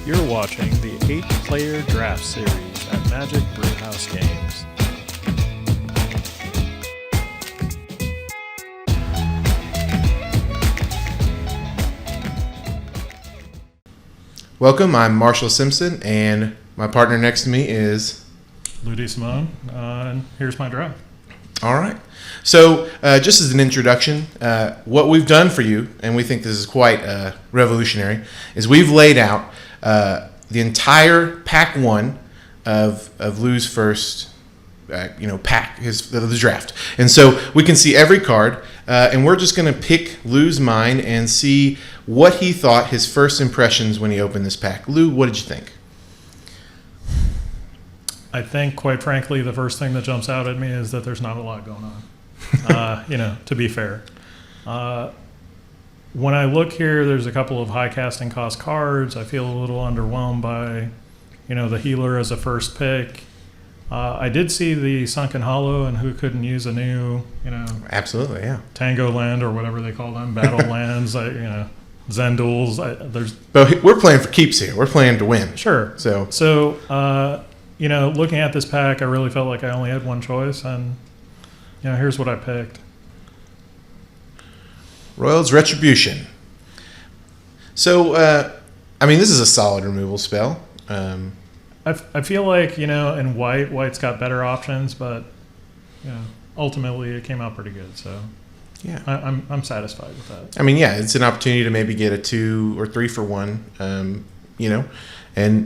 You're watching the 8-player draft series at Magic Brewhouse Games. Welcome, I'm Marshall Simpson, and my partner next to me is Lou DiSimone, and here's my draft. All right. So, just as an introduction, what we've done for you, and we think this is quite revolutionary, is we've laid out the entire pack one of Lou's first, pack, the draft. And so we can see every card, and we're just going to pick Lou's mind and see what he thought his first impressions when he opened this pack. Lou, what did you think? I think, quite frankly, the first thing that jumps out at me is that there's not a lot going on, to be fair. When I look here, there's a couple of high casting cost cards. I feel a little underwhelmed by, the Healer as a first pick. I did see the Sunken Hollow, and who couldn't use a new, Absolutely, yeah. Tango Land or whatever they call them, Battle Lands, Zenduals. But we're playing for keeps here. We're playing to win. Sure. So, looking at this pack, I really felt like I only had one choice, and here's what I picked. Royal's Retribution. So, this is a solid removal spell. I feel like, in white's got better options, but, ultimately it came out pretty good. So, yeah, I'm satisfied with that. It's an opportunity to maybe get a 2 or 3 for 1, and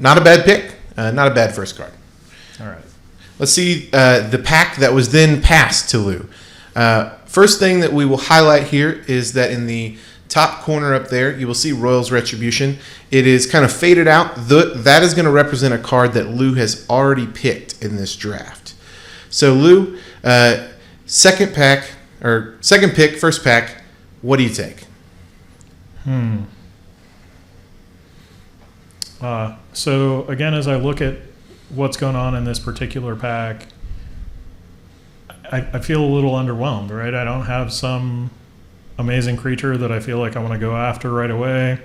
not a bad pick, not a bad first card. All right. Let's see the pack that was then passed to Lou. First thing that we will highlight here is that in the top corner up there, you will see Royal's Retribution. It is kind of faded out. That is going to represent a card that Lou has already picked in this draft. So Lou, second pick, first pack, what do you take? So again, as I look at what's going on in this particular pack, I feel a little underwhelmed, right? I don't have some amazing creature that I feel like I want to go after right away.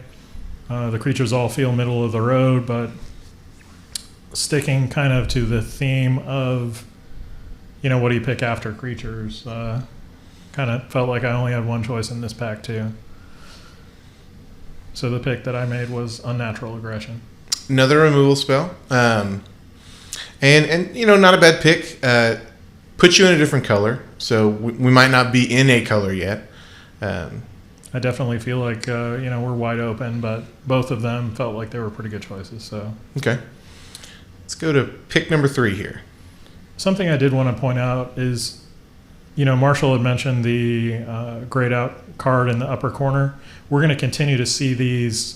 The creatures all feel middle of the road, but sticking kind of to the theme of, what do you pick after creatures? Kind of felt like I only had one choice in this pack too. So the pick that I made was Unnatural Aggression. Another removal spell. And not a bad pick. Put you in a different color, so we might not be in a color yet. I definitely feel like, we're wide open, but both of them felt like they were pretty good choices. So okay. Let's go to pick number 3 here. Something I did want to point out is, Marshall had mentioned the grayed out card in the upper corner. We're going to continue to see these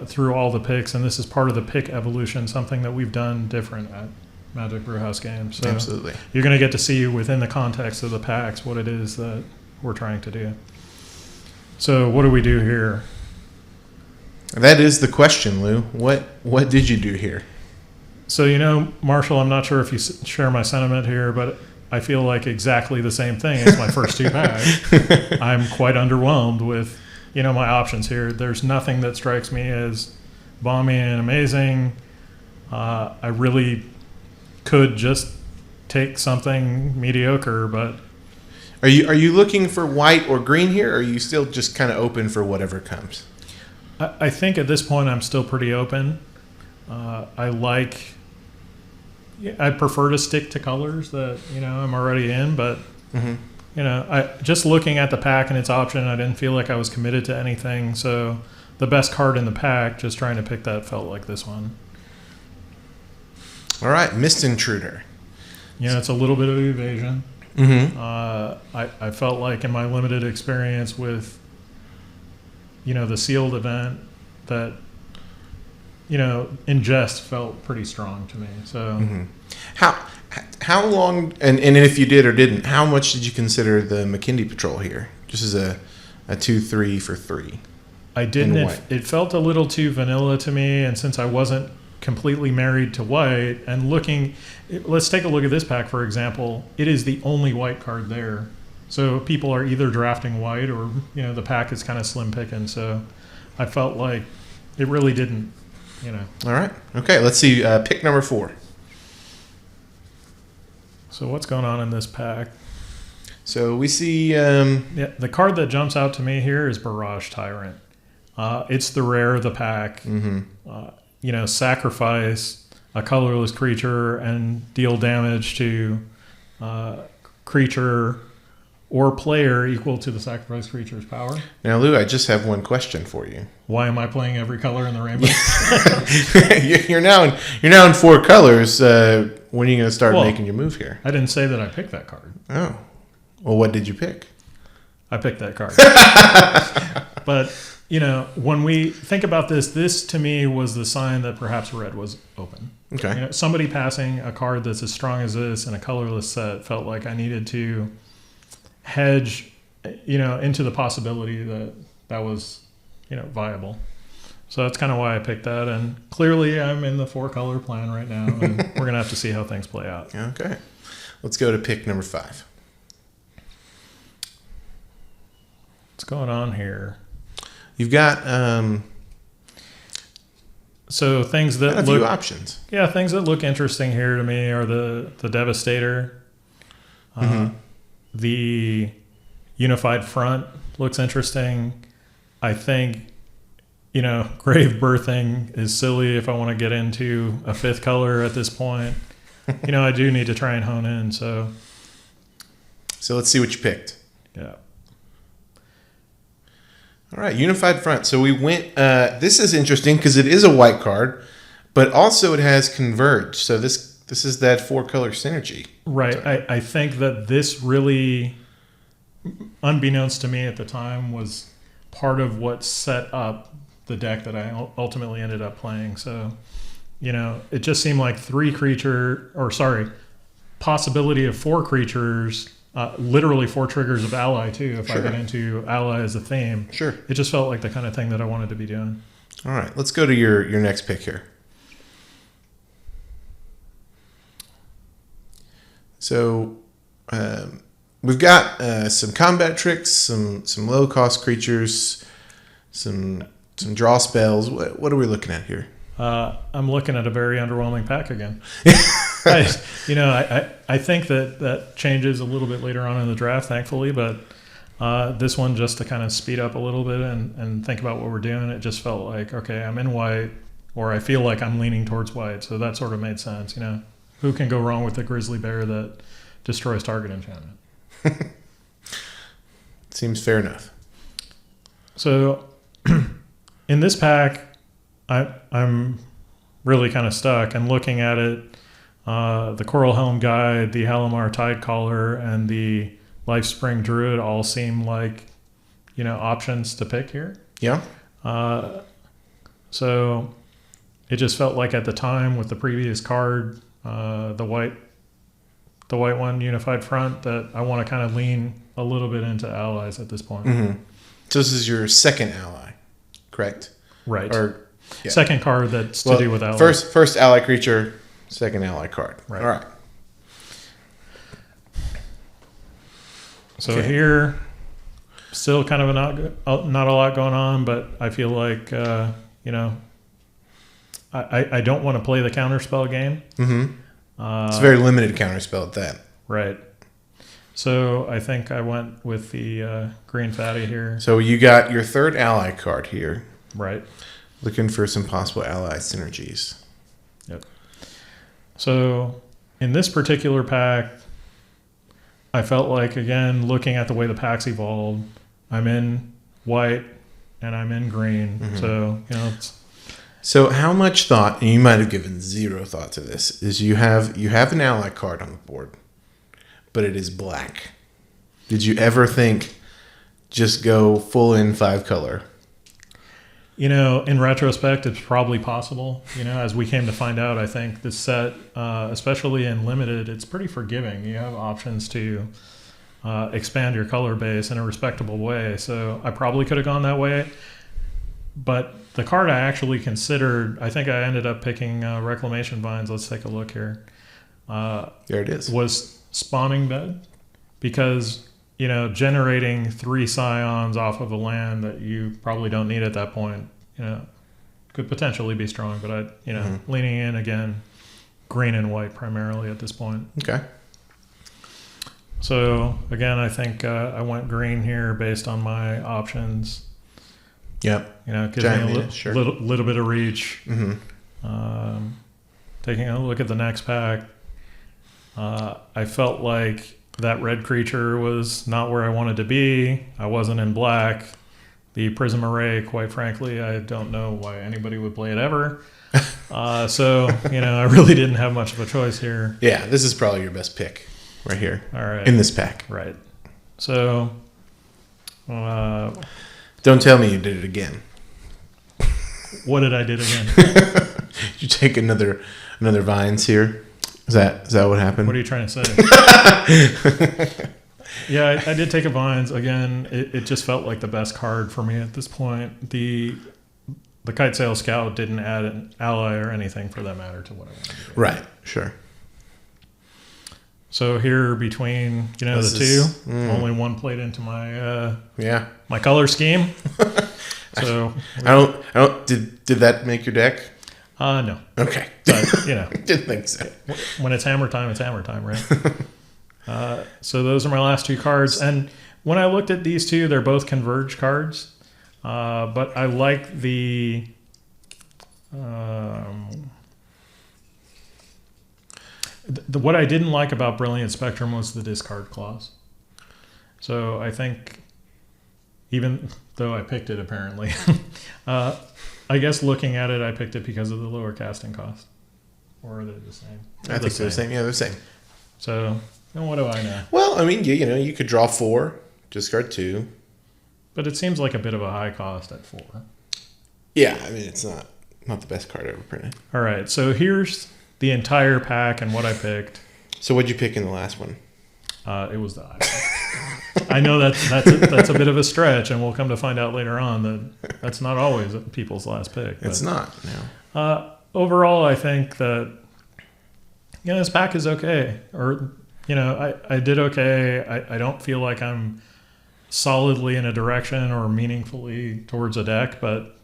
through all the picks, and this is part of the pick evolution, something that we've done different at Magic Brewhouse Games. So absolutely. You're going to get to see within the context of the packs what it is that we're trying to do. So what do we do here? That is the question, Lou. What did you do here? So, Marshall, I'm not sure if you share my sentiment here, but I feel like exactly the same thing as my first 2 packs. I'm quite underwhelmed with, my options here. There's nothing that strikes me as balmy and amazing. I really could just take something mediocre, but Are you looking for white or green here, or are you still just kind of open for whatever comes? I think at this point I'm still pretty open. I prefer to stick to colors that I'm already in, but I just looking at the pack and its option, I didn't feel like I was committed to anything. So the best card in the pack, just trying to pick that, felt like this one. All right, Mist Intruder. It's a little bit of evasion. I felt like in my limited experience with, the sealed event that, ingest felt pretty strong to me. So how long, and if you did or didn't, how much did you consider the McKindy Patrol here? Just as a 2/3 for 3. I didn't. It felt a little too vanilla to me, and since I wasn't completely married to white and let's take a look at this pack, for example. It is the only white card there. So people are either drafting white or, the pack is kind of slim picking. So I felt like it really didn't All right. Okay. Let's see. Pick number 4. So what's going on in this pack? So we see. Yeah, the card that jumps out to me here is Barrage Tyrant. It's the rare of the pack. Sacrifice a colorless creature and deal damage to creature or player equal to the sacrificed creature's power. Now, Lou, I just have one question for you. Why am I playing every color in the rainbow? you're now in 4 colors. When are you going to start making your move here? I didn't say that I picked that card. Oh. Well, what did you pick? I picked that card. But, when we think about this to me was the sign that perhaps red was open. Okay. Somebody passing a card that's as strong as this in a colorless set felt like I needed to hedge, into the possibility that was, viable. So that's kind of why I picked that. And clearly I'm in the 4-color plan right now, and we're going to have to see how things play out. Okay. Let's go to pick number 5. What's going on here? You've got so things that a few options. Yeah, things that look interesting here to me are the Devastator. The Unified Front looks interesting. I think, Grave Birthing is silly if I want to get into a 5th color at this point. I do need to try and hone in. So let's see what you picked. Yeah. All right, Unified Front. So we went. This is interesting because it is a white card, but also it has Converge. So this is that 4-color synergy. Right. I think that this really, unbeknownst to me at the time, was part of what set up the deck that I ultimately ended up playing. So, it just seemed like possibility of 4 creatures. Literally 4 triggers of ally too. If I get into ally as a theme, it just felt like the kind of thing that I wanted to be doing. All right, let's go to your next pick here. So we've got some combat tricks, some low cost creatures, some draw spells. What are we looking at here? I'm looking at a very underwhelming pack again. I think that changes a little bit later on in the draft, thankfully, but this one, just to kind of speed up a little bit and think about what we're doing, it just felt like, okay, I'm in white, or I feel like I'm leaning towards white, so that sort of made sense. Who can go wrong with a grizzly bear that destroys target enchantment? Seems fair enough. So in this pack, I'm really kind of stuck and looking at it. The Coral Helm Guide, the Halimar Tidecaller, and the Lifespring Druid all seem like, options to pick here. Yeah. So it just felt like at the time with the previous card, the white one, Unified Front, that I want to kind of lean a little bit into allies at this point. Mm-hmm. So this is your second ally, correct? Right. Yeah. Second card that's to do with allies. First ally creature, second ally card. Right. All right. So here, still kind of not a lot going on, but I feel like, I don't want to play the counterspell game. Mm-hmm. It's a very limited counterspell at that. Right. So I think I went with the green fatty here. So you got your third ally card here. Right. Looking for some possible ally synergies. Yep. So in this particular pack, I felt like, again, looking at the way the packs evolved, I'm in white and I'm in green. Mm-hmm. So, So how much thought, and you might have given zero thought to this, is you have an ally card on the board, but it is black. Did you ever think just go full in 5-color? In retrospect, it's probably possible. As we came to find out, I think this set, especially in limited, it's pretty forgiving. You have options to expand your color base in a respectable way. So I probably could have gone that way. But the card I actually considered, I think I ended up picking Reclamation Vines. Let's take a look here. There it is. Was Spawning Bed, because generating 3 scions off of a land that you probably don't need at that point, could potentially be strong, but leaning in again, green and white primarily at this point. Okay. So again, I think I went green here based on my options. Yep. Gives me a little bit of reach. Mm-hmm. Taking a look at the next pack, I felt like that red creature was not where I wanted to be. I wasn't in black. The Prism Array, quite frankly, I don't know why anybody would play it ever. So I really didn't have much of a choice here. Yeah, this is probably your best pick right here. All right. In this pack. Right. So... don't tell me you did it again. What did I do again? Did you take another Vines here? Is that what happened? What are you trying to say? Yeah, I did take a Vines. Again, it just felt like the best card for me at this point. The Kite Sail Scout didn't add an ally or anything for that matter to what I wanted to do. Right, sure. So here between the two, only one played into my my color scheme. So I don't. Did that make your deck? No. Okay. But didn't think so. When it's hammer time, right? So those are my last two cards, and when I looked at these two, they're both Converge cards. But I like the. What I didn't like about Brilliant Spectrum was the discard clause. So I think, even though I picked it apparently, I guess looking at it, I picked it because of the lower casting cost. Or are they the same? I think they're the same. Yeah, they're the same. So, what do I know? Well, I mean, you could draw 4, discard 2. But it seems like a bit of a high cost at 4. Yeah, I mean, it's not the best card ever printed. All right, so here's the entire pack and what I picked. So what'd you pick in the last one? It was the Iowa. I know that's a bit of a stretch, and we'll come to find out later on that's not always people's last pick. It's not. No. Overall, I think that this pack is okay. Or I did okay. I don't feel like I'm solidly in a direction or meaningfully towards a deck, but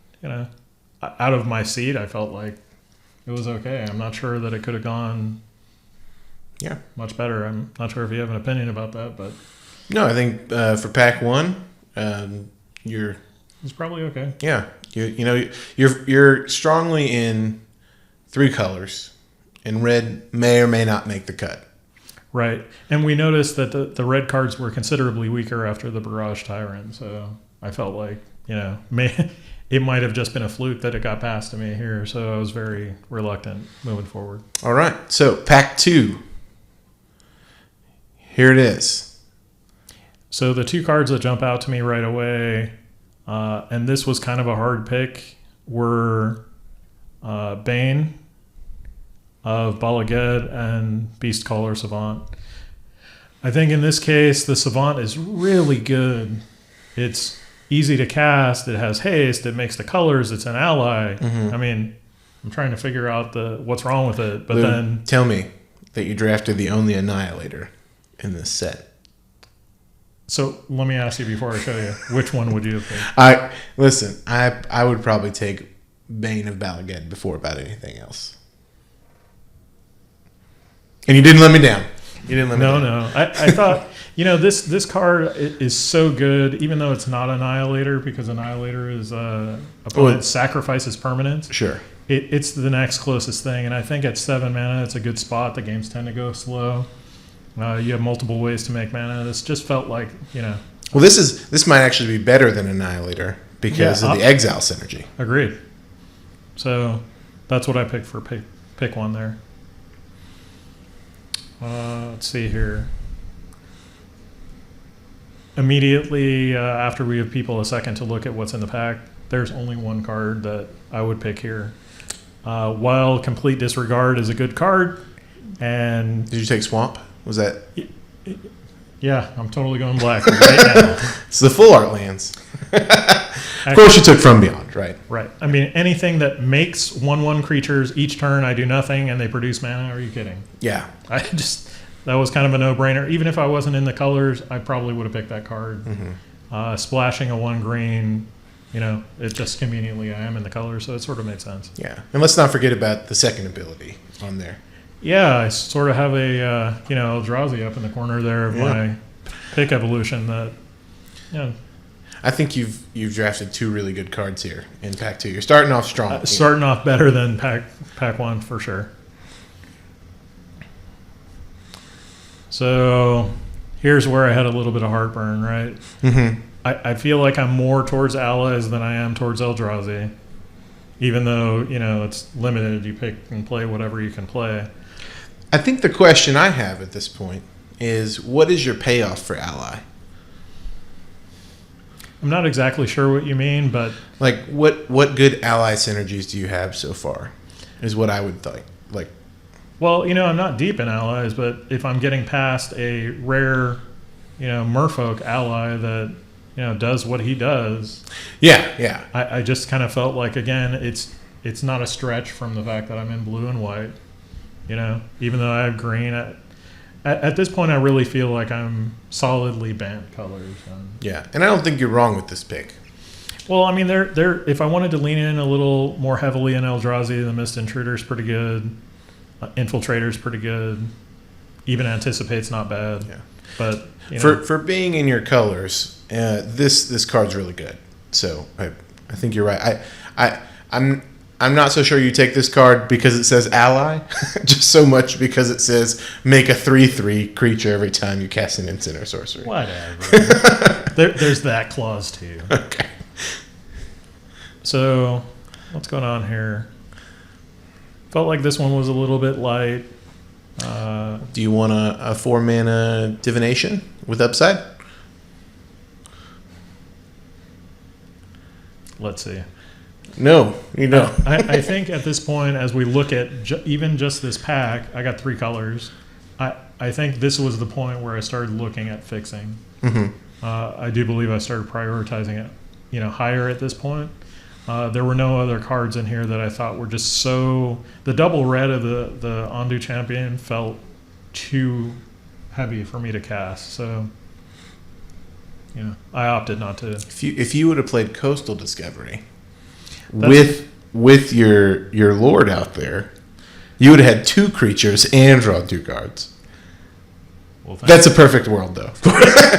out of my seat, I felt like it was okay. I'm not sure that it could have gone much better. I'm not sure if you have an opinion about that, but no, I think for pack 1, it's probably okay. Yeah, you're strongly in 3 colors, and red may or may not make the cut. Right, and we noticed that the red cards were considerably weaker after the Barrage Tyrant, so I felt like it might have just been a fluke that it got past to me here, so I was very reluctant moving forward. All right, so pack 2. Here it is. So the 2 cards that jump out to me right away, and this was kind of a hard pick, were Bane of Bala Ged and Beast Caller Savant. I think in this case, the Savant is really good. It's easy to cast. It has haste. It makes the colors. It's an ally. Mm-hmm. I mean, I'm trying to figure out what's wrong with it. But Lou, then tell me that you drafted the only Annihilator in this set. So let me ask you before I show you, which one would you have picked? I would probably take Bane of Bala Ged before about anything else. And you didn't let me down. No. I thought, this card is so good, even though it's not Annihilator, because Annihilator is opponent sacrifices permanents. Sure. It's the next closest thing, and I think at 7 mana, it's a good spot. The games tend to go slow. You have multiple ways to make mana. This just felt like, Well, this might actually be better than Annihilator because of the Exile synergy. Agreed. So that's what I picked for pick 1 there. Let's see here. Immediately after we give people a second to look at what's in the pack, there's only one card that I would pick here. While Complete Disregard is a good card, and did you take Swamp? Was that? Yeah, I'm totally going black right now. It's the full art lands. Of course, you took From Beyond, right? Right. I mean, anything that makes 1/1 creatures each turn, I do nothing, and they produce mana. Are you kidding? Yeah. That was kind of a no-brainer. Even if I wasn't in the colors, I probably would have picked that card. Mm-hmm. Splashing a 1 green it just conveniently I am in the color, so it sort of made sense. Yeah, and let's not forget about the second ability on there. Yeah, I sort of have a Eldrazi up in the corner there of my pick evolution that, I think you've drafted 2 really good cards here in Pack 2. You're starting off strong. Starting off better than Pack 1 for sure. So here's where I had a little bit of heartburn, right? Mm-hmm. I feel like I'm more towards allies than I am towards Eldrazi, even though it's limited. You pick and play whatever you can play. I think the question I have at this point is, what is your payoff for ally? I'm not exactly sure what you mean, but like what good ally synergies do you have so far? Is what I would think. Like, well, I'm not deep in allies, but if I'm getting past a rare, merfolk ally that does what he does, yeah, I just kind of felt like, again, it's not a stretch from the fact that I'm in blue and white. Even though I have green, at this point, I really feel like I'm solidly banned colors. Yeah, and I don't think you're wrong with this pick. Well, I mean, if I wanted to lean in a little more heavily in Eldrazi, the Mist Intruder's pretty good. Infiltrator's pretty good. Even Anticipate's not bad. Yeah, but for being in your colors, this card's really good. So I think you're right. I'm not so sure you take this card because it says ally, just so much because it says make a 3/3 creature every time you cast an instant or sorcery. Whatever. There's that clause too. Okay. So, what's going on here? Felt like this one was a little bit light. Do you want a 4-mana divination with upside? Let's see. No, you don't. I think at this point, as we look at even just this pack, I got 3 colors. I think this was the point where I started looking at fixing. Mm-hmm. I do believe I started prioritizing it, higher at this point. There were no other cards in here that I thought were just so... The double red of the Ondu Champion felt too heavy for me to cast. So, I opted not to. If you would have played Coastal Discovery with your Lord out there, you would have had 2 creatures and draw 2 cards. Well, that's a perfect world, though.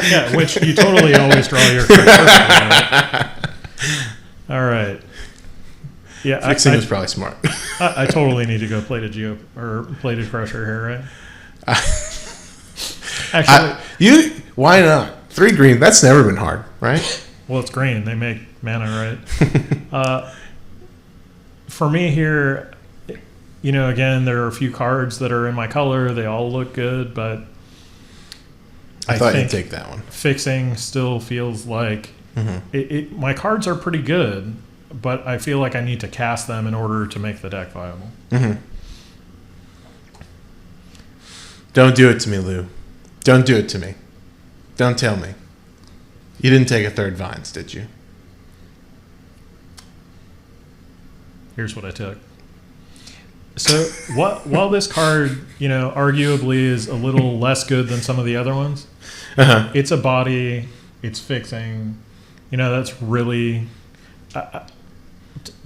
Yeah, which you totally always draw your cards. All right. Yeah, fixing was probably smart. I totally need to go play Plated Crusher here, right? Actually, why not? 3 green. That's never been hard, right? Well, it's green. They make mana, right? For me here, again, there are a few cards that are in my color. They all look good, but I thought you'd take that one. Fixing still feels like my cards are pretty good, but I feel like I need to cast them in order to make the deck viable. Mm-hmm. Don't do it to me, Lou. Don't do it to me. Don't tell me. You didn't take a 3rd Vines, did you? Here's what I took. So while this card, arguably is a little less good than some of the other ones, it's a body, it's fixing. That's really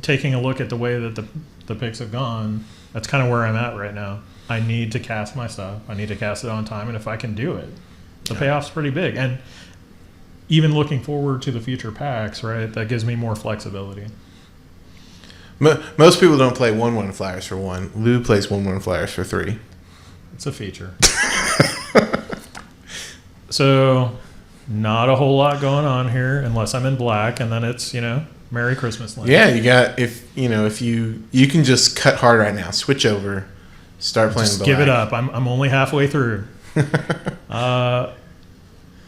taking a look at the way that the picks have gone. That's kind of where I'm at right now. I need to cast my stuff. I need to cast it on time, and if I can do it, the payoff's pretty big. And even looking forward to the future packs, right? That gives me more flexibility. Most people don't play 1/1 flyers for 1. Lou plays 1/1 flyers for 3. It's a feature. So, not a whole lot going on here unless I'm in black, and then it's Merry Christmas land. Yeah, you got if you can just cut hard right now. Switch over, start playing. Just give it up. I'm only halfway through.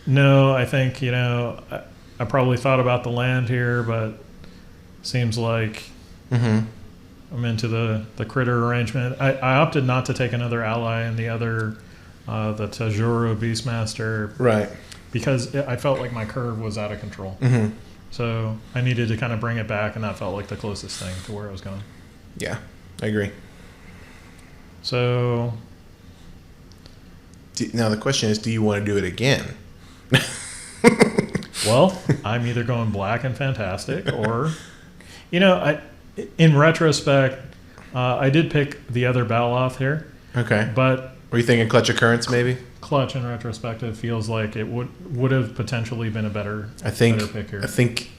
No, I think I probably thought about the land here, but seems like. I'm into the critter arrangement. I opted not to take another ally in the other, the Tajuro Beastmaster. Right. Because I felt like my curve was out of control. So I needed to kind of bring it back, and that felt like the closest thing to where I was going. Yeah, I agree. So... Now the question is, do you want to do it again? Well, I'm either going black and fantastic or, in retrospect, I did pick the other Baloth here. Okay. But were you thinking Clutch Occurrence maybe? Clutch in retrospective feels like it would have potentially been a better pick here. I think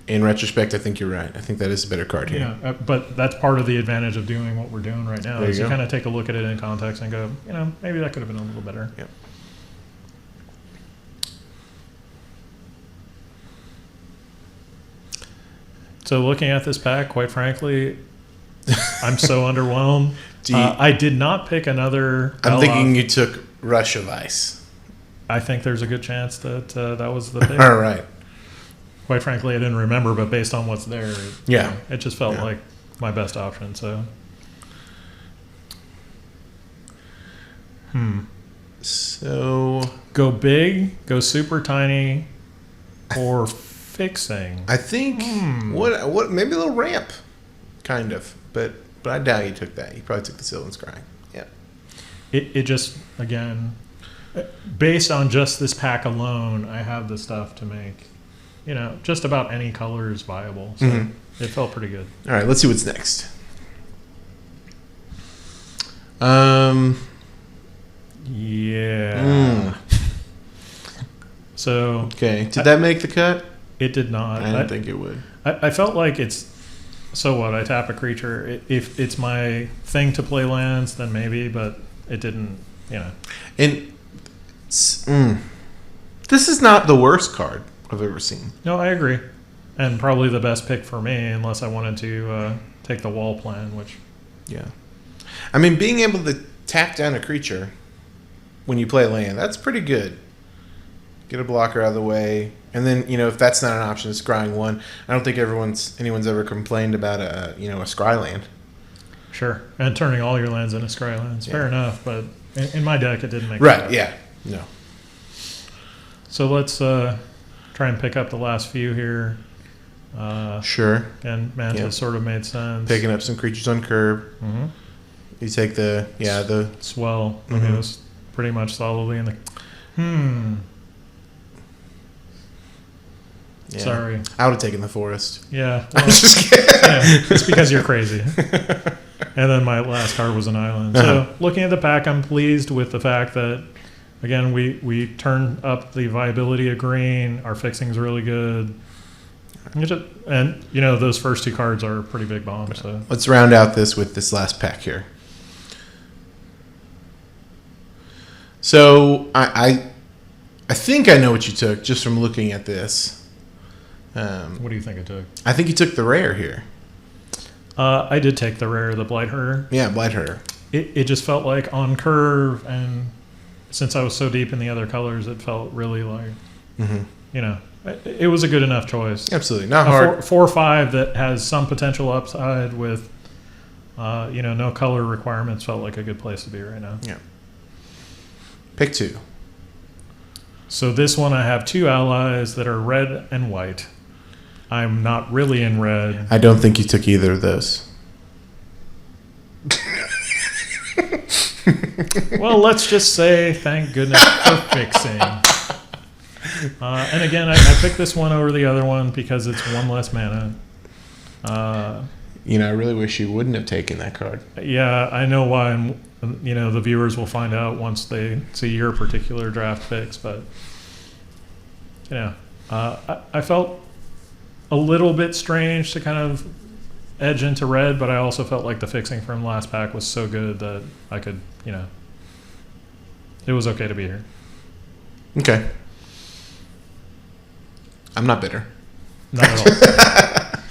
in retrospect, I think you're right. I think that is a better card here. Yeah, but that's part of the advantage of doing what we're doing right now. There you kind of take a look at it in context and go, maybe that could have been a little better. Yep. So looking at this pack, quite frankly, I'm so underwhelmed. I did not pick another. I'm thinking you took Rush of Ice. I think there's a good chance that that was the pick. All right. Quite frankly, I didn't remember, but based on what's there, it just felt like my best option. So go big, go super tiny, or fixing. I think what maybe a little ramp, kind of, but I doubt you took that. You probably took the Sylvan Scrying. Yeah. It just, again, based on just this pack alone, I have the stuff to make. Just about any color is viable. So it felt pretty good. All right, let's see what's next. Yeah. So. Okay. Did that make the cut? It did not. I didn't think it would. I felt like it's. So what? I tap a creature. If it's my thing to play lands, then maybe, but it didn't. And this is not the worst card I've ever seen. No, I agree, and probably the best pick for me, unless I wanted to take the wall plan, which. Yeah, I mean, being able to tap down a creature when you play land, that's pretty good. Get a blocker out of the way, and then if that's not an option, it's scrying one. I don't think anyone's ever complained about a scry land. Sure, and turning all your lands into scry lands. Yeah. Fair enough, but in my deck, it didn't make right. Yeah, no. So let's try and pick up the last few here. Sure. And Manta sort of made sense. Picking up some creatures on curb. Mm-hmm. You take the swell. I mean, it was pretty much solidly in the. Yeah. Sorry. I would have taken the forest. Yeah. Well, just kidding. It's because you're crazy. And then my last card was an island. So looking at the pack, I'm pleased with the fact that, again, we turned up the viability of green. Our fixing's really good. And, those first two cards are pretty big bombs. So let's round out with this last pack here. So I think I know what you took just from looking at this. What do you think I took? I think you took the rare here. I did take the rare, the Blightherder. Yeah, Blightherder. It just felt like on curve, and since I was so deep in the other colors, it felt really like, it was a good enough choice. Absolutely. Not hard. 4 or 5 that has some potential upside with, no color requirements felt like a good place to be right now. Yeah. Pick 2. So this one, I have 2 allies that are red and white. I'm not really in red. I don't think you took either of those. Well, let's just say thank goodness for fixing. And again, I picked this one over the other one because it's 1 less mana. I really wish you wouldn't have taken that card. Yeah, I know why. And, the viewers will find out once they see your particular draft picks. But, I felt a little bit strange to kind of edge into red, but I also felt like the fixing from last pack was so good that I could, it was okay to be here. Okay. I'm not bitter. Not at all.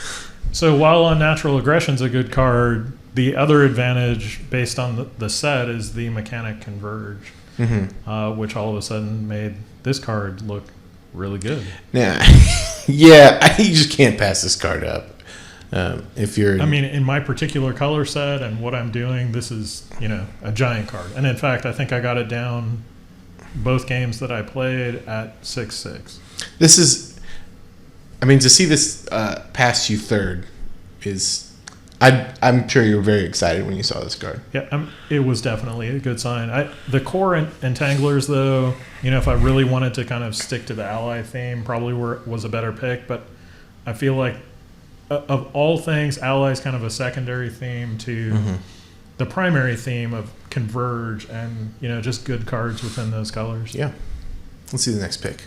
So while Unnatural Aggression's a good card, the other advantage based on the set is the mechanic Converge, which all of a sudden made this card look really good. Yeah, you just can't pass this card up. If you're, in my particular color set and what I'm doing, this is a giant card. And in fact, I think I got it down both games that I played at 6/6. This is, to see this pass you third is I'm sure you were very excited when you saw this card. Yeah, it was definitely a good sign. The core entanglers, though, if I really wanted to kind of stick to the ally theme, probably was a better pick. But I feel like of all things, ally is kind of a secondary theme to the primary theme of Converge and just good cards within those colors. Yeah. Let's see the next pick.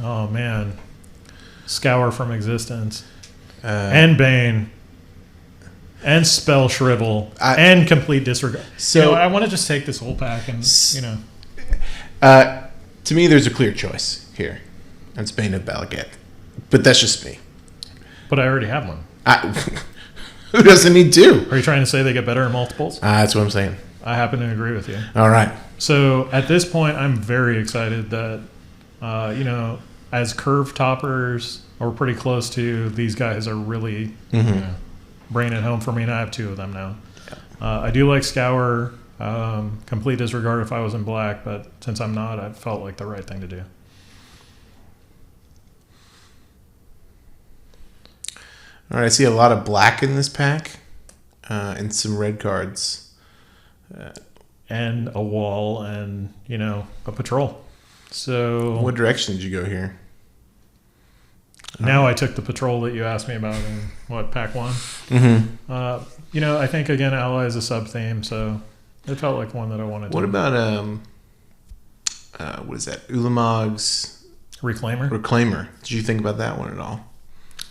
Oh man, Scour from Existence, and Bane. And Spell Shrivel, and Complete Disregard. So I want to just take this whole pack and, To me, there's a clear choice here. It's Bane of Balagat. But that's just me. But I already have one. Who doesn't need two? Are you trying to say they get better in multiples? That's what I'm saying. I happen to agree with you. All right. So at this point, I'm very excited that, as curve toppers, or pretty close to, these guys are really, bringing it home for me, and I have two of them now. I do like Scour, Complete Disregard if I was in black, but since I'm not, I felt like the right thing to do. All right, I see a lot of black in this pack, and some red cards. And a wall and, a patrol. So what direction did you go here? Now I took the patrol that you asked me about in, pack one? I think, again, ally is a sub-theme, so it felt like one that I wanted to. What about, what is that? Ulamog's Reclaimer. Did you think about that one at all?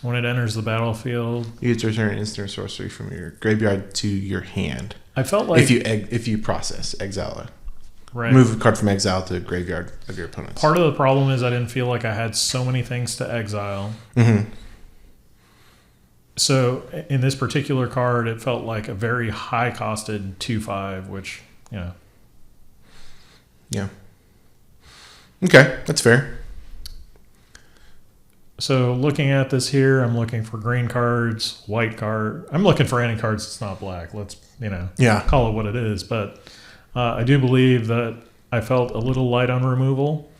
When it enters the battlefield, you get to return instant sorcery from your graveyard to your hand. I felt like if you process, exile it. Right. Move a card from exile to graveyard of your opponents. Part of the problem is I didn't feel like I had so many things to exile. So in this particular card, it felt like a very high-costed 2/5, which, Yeah. Okay, that's fair. So looking at this here, I'm looking for green cards, white card. I'm looking for any cards that's not black. Let's, call it what it is. But I do believe that I felt a little light on removal.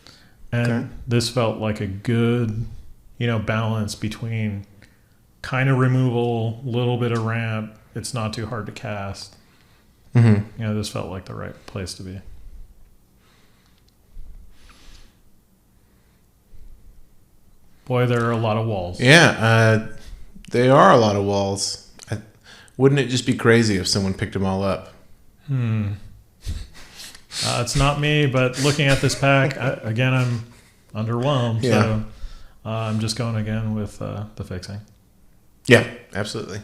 And this felt like a good, balance between kind of removal, little bit of ramp. It's not too hard to cast. This felt like the right place to be. Boy, there are a lot of walls. Yeah, they are a lot of walls. Wouldn't it just be crazy if someone picked them all up? It's not me, but looking at this pack, again, I'm underwhelmed. Yeah. So I'm just going again with the fixing. Yeah, absolutely.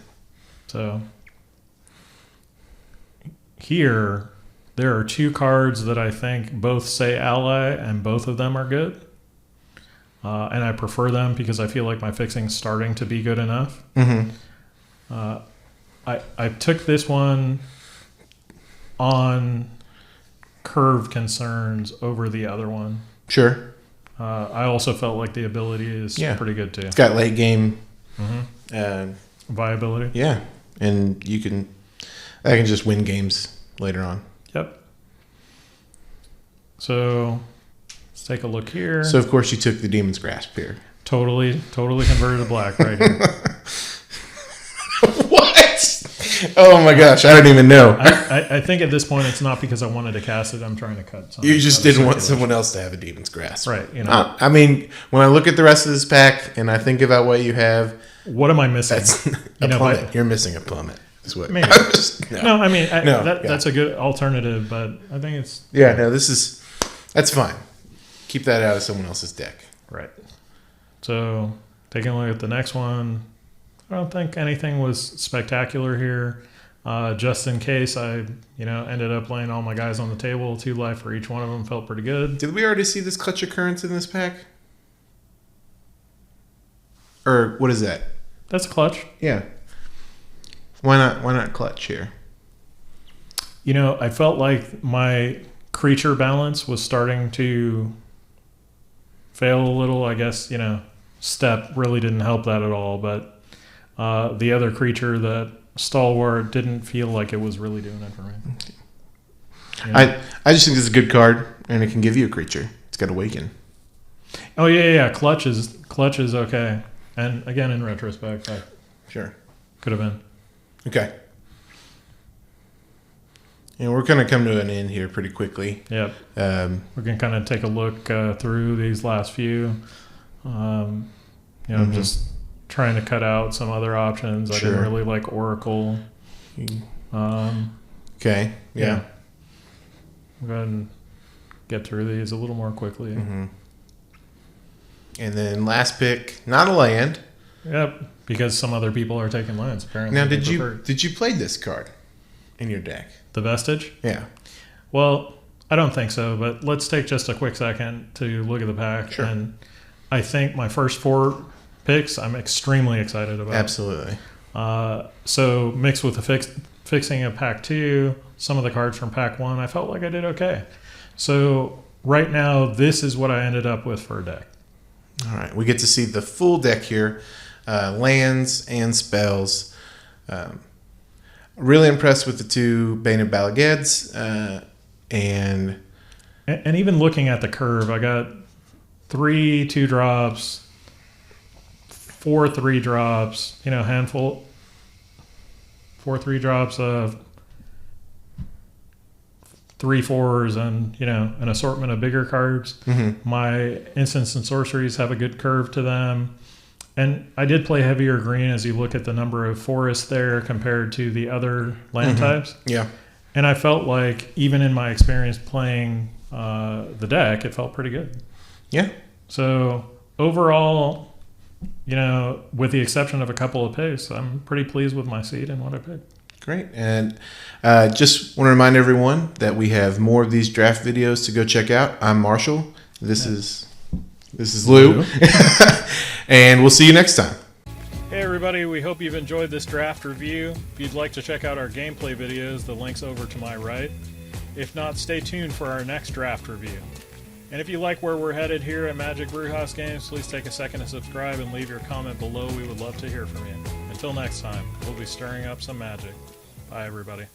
So here, there are two cards that I think both say ally, and both of them are good. And I prefer them because I feel like my fixing's starting to be good enough. I took this one on curve concerns over the other one. Sure. I also felt like the ability is pretty good too. It's got late game viability. Yeah, and I can just win games later on. Yep. So let's take a look here. So of course you took the Demon's Grasp here. Totally converted to black right here. What? Oh my gosh, I don't even know. I think at this point it's not because I wanted to cast it. I'm trying to cut something. You just didn't want someone else to have a Demon's Grasp. Right. I mean, when I look at the rest of this pack and I think about what you have. What am I missing? That's a plummet. You're missing a plummet. Is what? Maybe. No, I mean, that's a good alternative, but I think it's... Yeah, no, that's fine. Keep that out of someone else's deck. Right. So, taking a look at the next one, I don't think anything was spectacular here. Just in case I, ended up laying all my guys on the table, 2 life for each one of them, felt pretty good. Did we already see this Clutch Occurrence in this pack? Or what is that? That's clutch. Yeah. Why not clutch here? I felt like my creature balance was starting to fail a little. I guess, Step really didn't help that at all. But the other creature, that Stalwart, didn't feel like it was really doing it for me. I just think this is a good card, and it can give you a creature. It's got Awaken. Oh, yeah. Clutch is okay. And again, in retrospect, sure could have been. Okay. And we're going to come to an end here pretty quickly. Yep. We're going to kind of take a look through these last few. I'm just trying to cut out some other options. I didn't really like Oracle. Okay. Yeah. We'll go ahead and get through these a little more quickly. And then last pick, not a land. Yep. Because some other people are taking lands apparently. Now, did you play this card in your deck? The Vestige? Yeah. Well, I don't think so, but let's take just a quick second to look at the pack. Sure. And I think my first 4 picks I'm extremely excited about. Absolutely. So mixed with the fixing of pack 2, some of the cards from pack 1, I felt like I did okay. So right now, this is what I ended up with for a deck. All right. We get to see the full deck here, lands and spells. Really impressed with the 2 Bane of Balageds, and even looking at the curve, I got 3 2-drops, 4 3-drops, handful, 4 3-drops of 3 4s, and an assortment of bigger cards. My instants and sorceries have a good curve to them. And I did play heavier green as you look at the number of forests there compared to the other land types. Yeah. And I felt like even in my experience playing the deck, it felt pretty good. Yeah. So overall, with the exception of a couple of picks, I'm pretty pleased with my seed and what I picked. Great. And just want to remind everyone that we have more of these draft videos to go check out. I'm Marshall. This is Lou. And we'll see you next time. Hey everybody, we hope you've enjoyed this draft review. If you'd like to check out our gameplay videos, the link's over to my right. If not, stay tuned for our next draft review. And if you like where we're headed here at Magic Brewhouse Games, please take a second to subscribe and leave your comment below. We would love to hear from you. Until next time, we'll be stirring up some magic. Bye everybody.